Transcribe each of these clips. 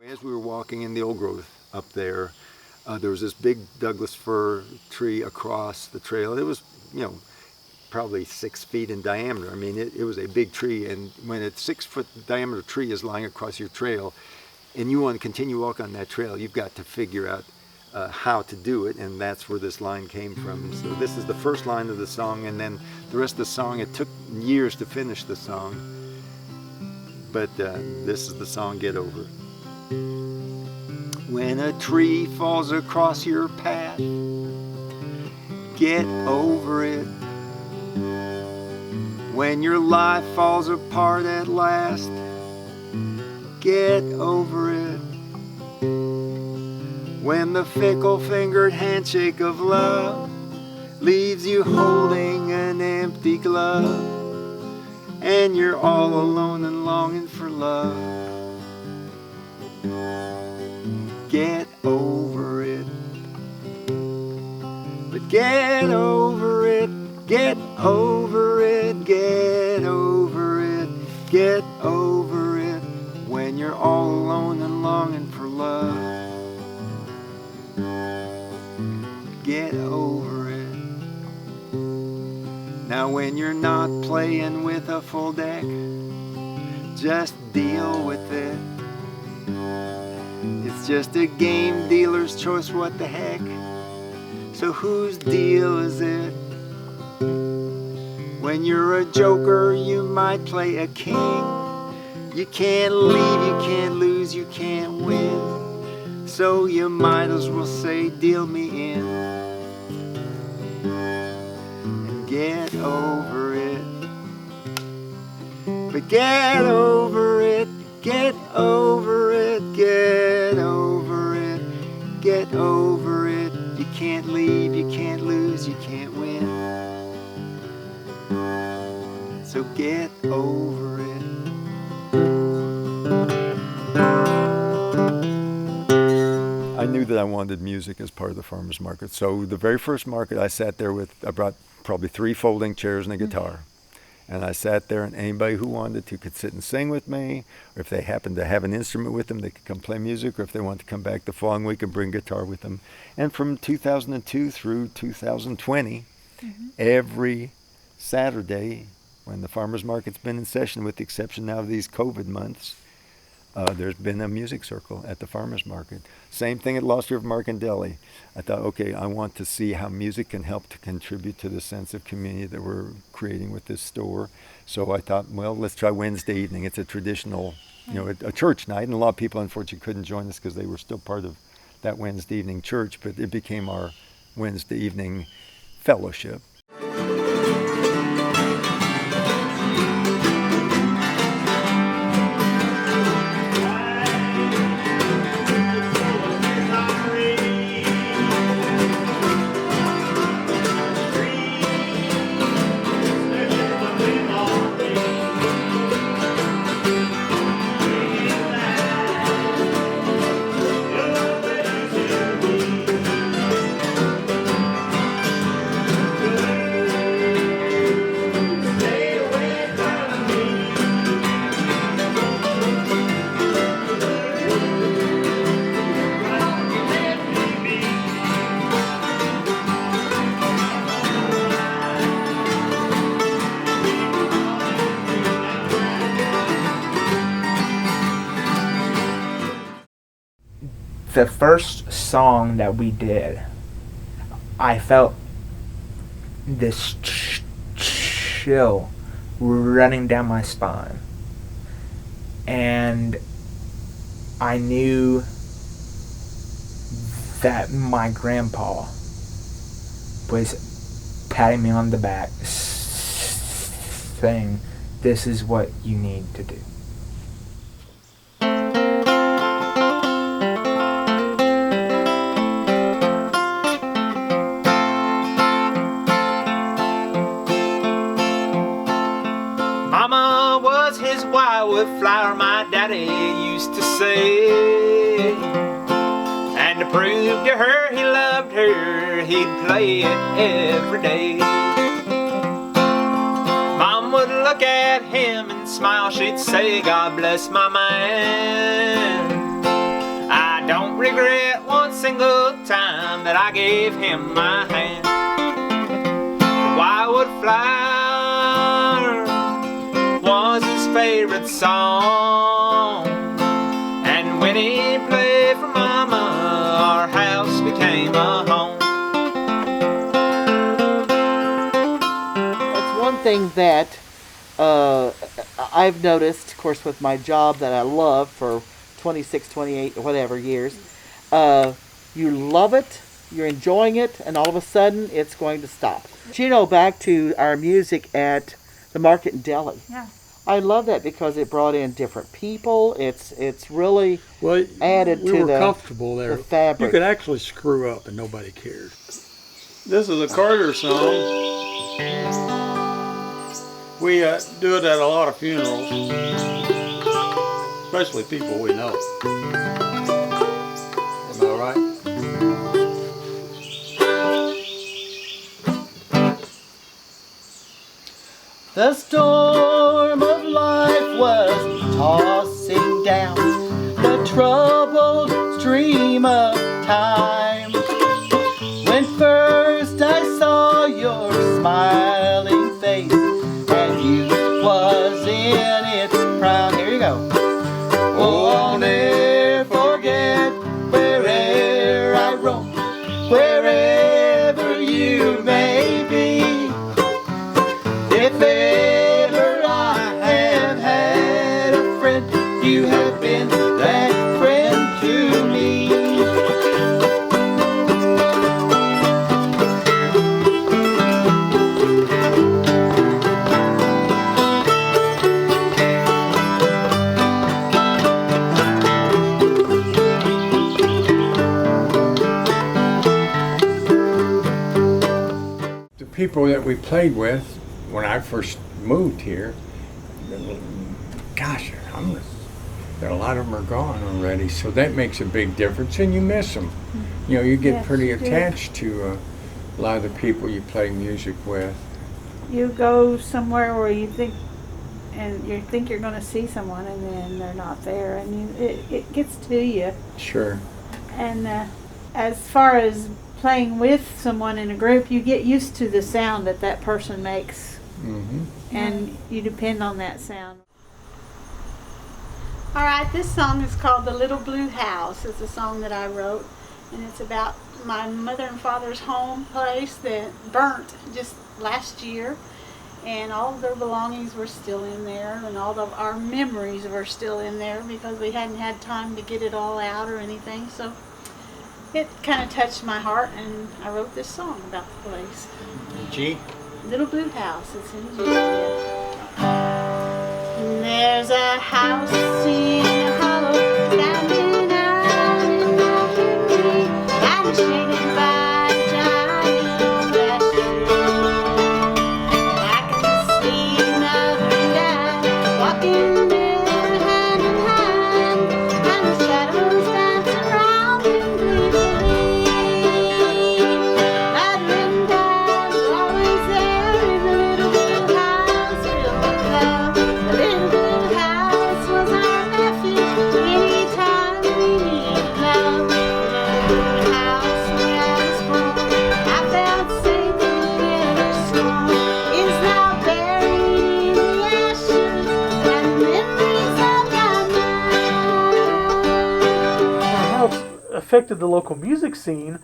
As we were walking in the old growth up there, there was this big Douglas fir tree across the trail. It was, probably 6 feet in diameter. I mean, it was a big tree, and when a 6-foot diameter tree is lying across your trail, and you want to continue walk on that trail, you've got to figure out how to do it, and that's where this line came from. So this is the first line of the song, and then the rest of the song, it took years to finish the song, but this is the song, Get Over It. When a tree falls across your path, get over it. When your life falls apart at last, get over it. When the fickle-fingered handshake of love leaves you holding an empty glove, and you're all alone and longing for love, get over it. But get over it, get over it, get over it, get over it. When you're all alone and longing for love, get over it. Now when you're not playing with a full deck, just deal with it. It's just a game dealer's choice, what the heck? So whose deal is it? When you're a joker, you might play a king. You can't leave, you can't lose, you can't win. So you might as well say, deal me in. And get over it. But get over it, get over it, get over it, get over it. You can't leave, you can't lose, you can't win. So get over it. I knew that I wanted music as part of the farmer's market. So the very first market, I sat there I brought probably 3 folding chairs and a guitar. And I sat there, and anybody who wanted to could sit and sing with me, or if they happened to have an instrument with them, they could come play music, or if they wanted to come back the following week and bring guitar with them. And from 2002 through 2020, every Saturday, when the farmer's market's been in session, with the exception now of these COVID months, there's been a music circle at the farmer's market. Same thing at Lost River Market and Deli. I thought, okay, I want to see how music can help to contribute to the sense of community that we're creating with this store. So I thought, well, let's try Wednesday evening. It's a traditional, a church night, and a lot of people unfortunately couldn't join us because they were still part of that Wednesday evening church, but it became our Wednesday evening fellowship. The first song that we did, I felt this chill running down my spine, and I knew that my grandpa was patting me on the back saying, "This is what you need to do." Flower, my daddy used to say, and to prove to her he loved her, he'd play it every day. Mom would look at him and smile, she'd say, "God bless my man." regret one single time that I gave him my hand. The wildwood flower was his favorite song, and when he played for Mama, our house became a home. That's one thing that I've noticed, of course, with my job that I love for 26, 28, whatever years. You love it, you're enjoying it, and all of a sudden it's going to stop. You know, back to our music at the market in Deli. Yeah. I love that because it brought in different people. It's really added we to were comfortable there. the fabric. You could actually screw up and nobody cared. This is a Carter song. We do it at a lot of funerals, especially people we know. Am I right? The storm of life was tossing down the troubled stream of time. When first I saw your smiling face and youth was in its prime. Here you go. Oh, I'll never forget wherever I roam, wherever you may be. If ever I have had a friend, you have been that friend to me. The people that we played with when I first moved here, gosh, a lot of them are gone already, so that makes a big difference, and you miss them. You know, you get Yes, pretty you do. attached to a lot of the people you play music with. You go somewhere where you think you're going to see someone, and then they're not there, and it gets to you. Sure. And as far as playing with someone in a group, you get used to the sound that person makes, Mm-hmm. and you depend on that sound. All right, this song is called The Little Blue House. It's a song that I wrote, and it's about my mother and father's home place that burnt just last year, and all of their belongings were still in there, and all of our memories were still in there because we hadn't had time to get it all out or anything. So it kind of touched my heart, and I wrote this song about the place. G. Little Blue House, it's in G. There's a house in a hollow standing out in the green, and shaded by a giant old ash tree. I can see mother and dad walking there hand in hand, and the shadows dance around them gleefully. Mother and dad were always there in the little blue house filled with love. The little blue house was our refuge anytime we needed love. The little blue house where I was born, I felt safe and never scorned, is now buried in the ashes and the memories of How it's affected the local music scene,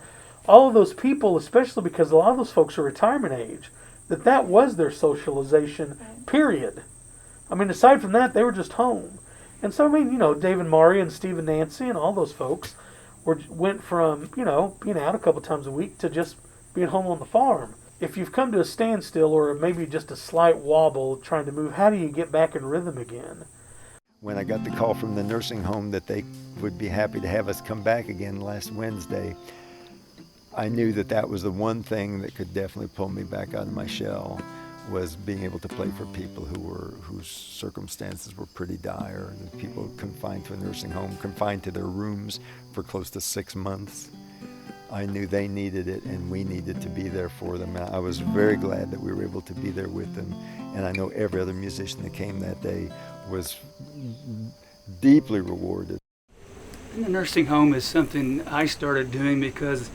all of those people, especially because a lot of those folks are retirement age, that was their socialization, period. I mean, aside from that, they were just home. And so, I mean, you know, Dave and Mari and Steve and Nancy and all those folks went from, you know, being out a couple times a week to just being home on the farm. If you've come to a standstill or maybe just a slight wobble trying to move, how do you get back in rhythm again? When I got the call from the nursing home that they would be happy to have us come back again last Wednesday, I knew that was the one thing that could definitely pull me back out of my shell, was being able to play for people whose circumstances were pretty dire. The people confined to a nursing home, confined to their rooms for close to 6 months. I knew they needed it, and we needed to be there for them. And I was very glad that we were able to be there with them. And I know every other musician that came that day was deeply rewarded. in the nursing home is something I started doing because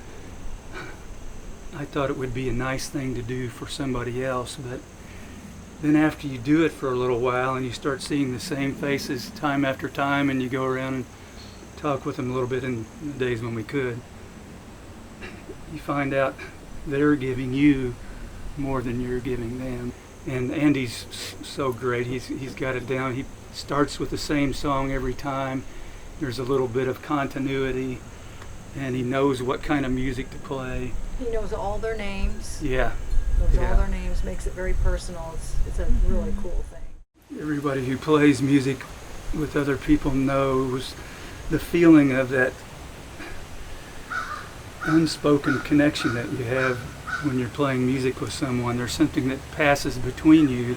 I thought it would be a nice thing to do for somebody else. But then after you do it for a little while and you start seeing the same faces time after time, and you go around and talk with them a little bit in the days when we could, you find out they're giving you more than you're giving them. And Andy's so great. He's got it down. He starts with the same song every time. There's a little bit of continuity, and he knows what kind of music to play. He knows all their names. Yeah. Knows all their names, makes it very personal. It's a really cool thing. Everybody who plays music with other people knows the feeling of that unspoken connection that you have when you're playing music with someone. There's something that passes between you.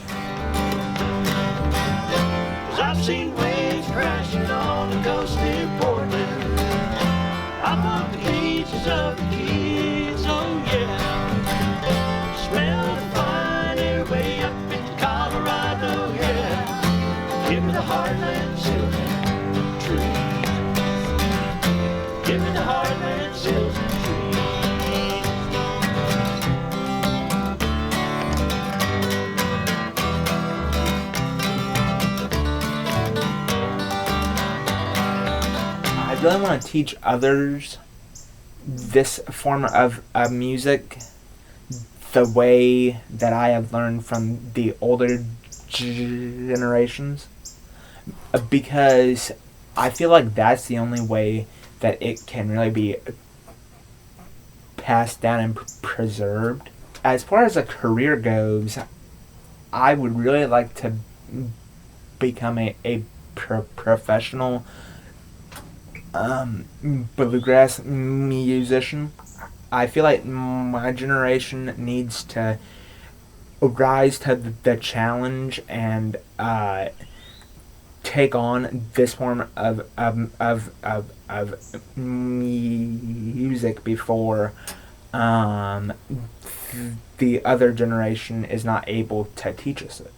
'Cause I've seen waves crashing on the coast near Portland. I've walked the beaches of the Keys, oh yeah. Smell the fine air way up in Colorado, yeah. Give me the heartland sills and trees. Give me the heartland sills and trees. I really want to teach others this form of music the way that I have learned from the older generations, because I feel like that's the only way that it can really be passed down and preserved. As far as a career goes, I would really like to become a professional bluegrass musician. I feel like my generation needs to rise to the challenge and take on this form of music before the other generation is not able to teach us it.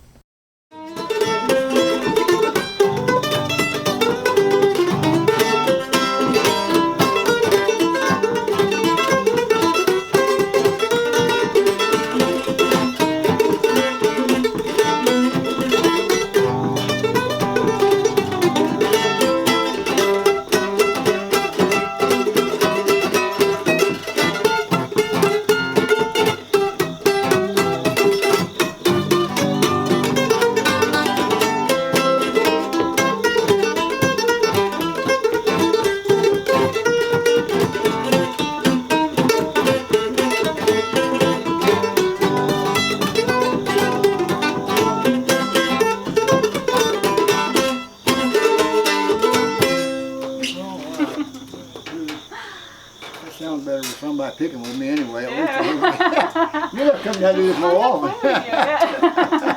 Picking with me anyway. You're not coming down to do this more often.